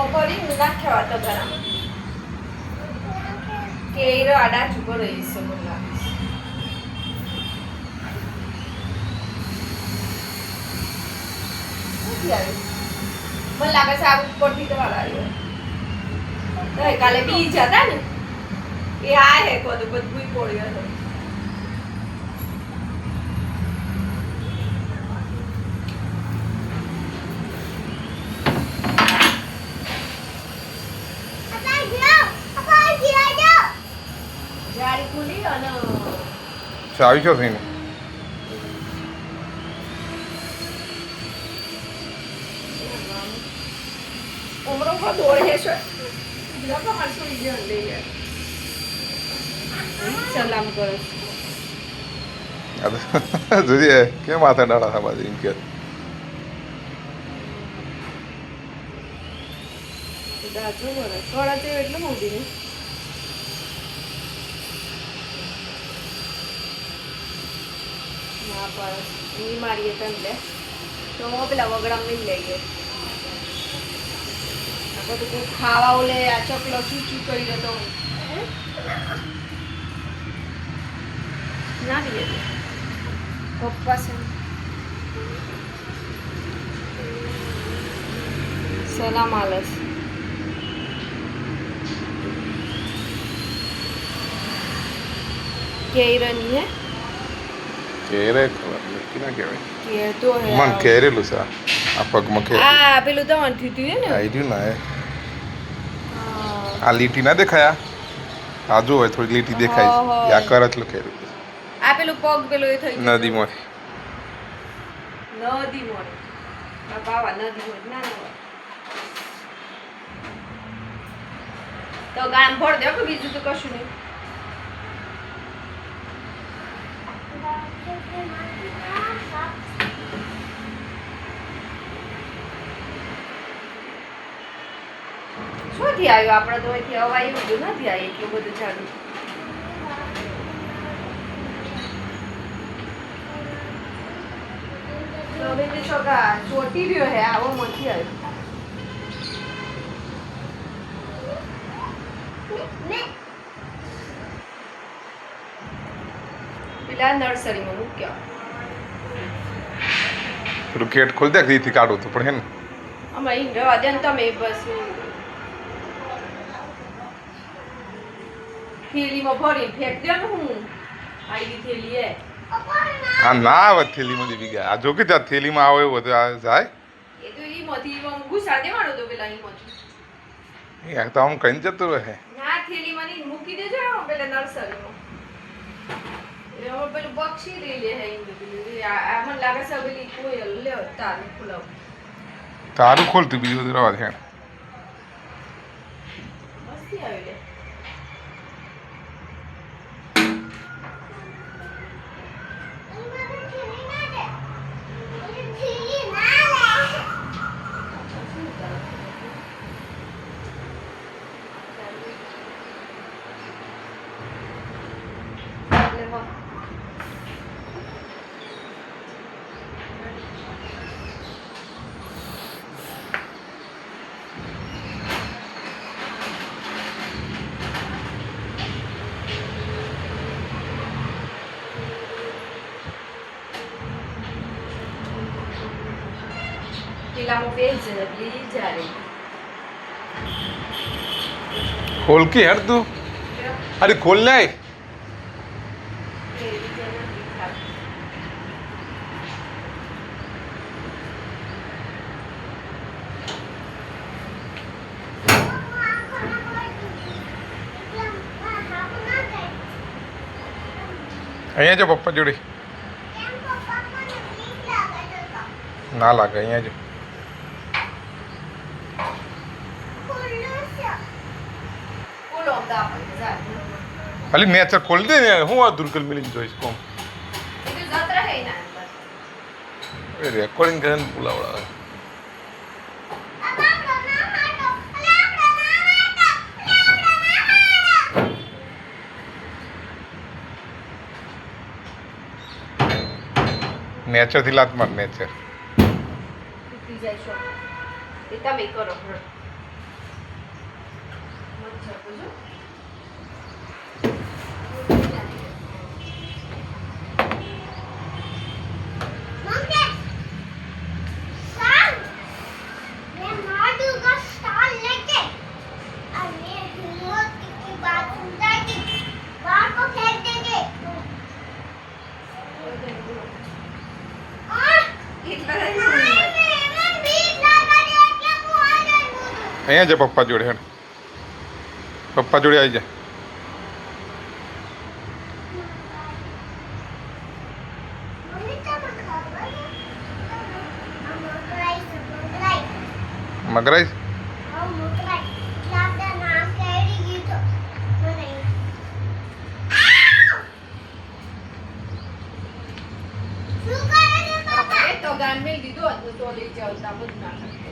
ભરી નાખ્યા તો ગરમ કે એરો આડા ચૂકો રહીશ મને લાગે છે આ ઉપરથી તો આવ્યો કાલે બીજ હતા ને એ આ હે બધું પોળ્યો હતો આવી ગયો થઈને ઉમરો કો દોડે છે લોકો મારસું ઈજન લે યાર સલામ કરો જોઈએ કેમ માથા ડાળા થા બાજુ એમ કે દાજો બોલે થોડા તે એટલે મોડી ને ના પર ની મારીએ તંલે તો પેલા વગડા મિલ લઈએ આ બધું ખાવા ઓલે આ ચકલો ચૂચી કરી દેતો ના દે પપ્પા છે સલામ આલસ કેરની હે કેરે કિના કહેવાય કે તો હે મન કેરેલું છે આ પગમાં કે આ પેલું દવન થયું હે ને આઈ રહ્યું ને આ લીટી ના દેખાયા આજુ હોય થોડી લીટી દેખાય છે આ કરત લો કેરેલું આ પેલું પગ પેલું એ થઈ ગયું નદીમાં આ બાવા નદી ના તો ગામ ભર દે કે બીજું તો કશું નહીં શોથી આવ્યો આપણે તો અહીંથી અવાયું બધું નથી આવ્યું એટલું બધું જાડું તો હવે તે છોકરા ચોટી રહ્યો હે આવો મથી આવ્યો પેલા નર્સરીમાં મૂક્યો પેલું ગેટ ખોલી દે દીથી કાઢું તો પણ હે ને અમે અહીં રવા દે ને તમે બસ થેલીમાં ભરીને ફેંક દે ને હું આવી થેલી હે આ ના આવે થેલીમાં દીવી ગયા આ જો કે ત્યાં થેલીમાં આવે એવું બધું આ જાય એ તો ઈમાંથી ઘુસા દેવાનો તો પેલા ઈમાંથી એ તો આમ કઈ જતું રહે ના થેલીમાં નહીં મૂકી દેજો પેલા નર્સરીમાં એ પેલું બક્ષી લઈ લે હે ઈંદ પેલું આ મને લાગે છે પેલી કોયલ લ્યો તાર ખુલાવ તારું ખોલતું બીજું બધું રવા દે મસ્તી આવી લે પેલામાં પેજ લીલી જારે खोल के यार तू अरे खोलना है અહીંયા જો પપ્પા જોડે ના લાગે અહીંયા જો ખાલી નેચર ખોલી દે ને હું આ દુર્ગલ મિલી જોઈશ કોમ રેકોર્ડિંગ કરીને બોલાવડાવે નેચર થી લાત માર નેચર તમે કરો શકું છું. અહીંયા છે પપ્પા જોડે હેડ પપ્પા જોડે આવી જા મગરાઈશ તો ગાન મેં દીધું હતું તો લઈ જાવ તા બધું ના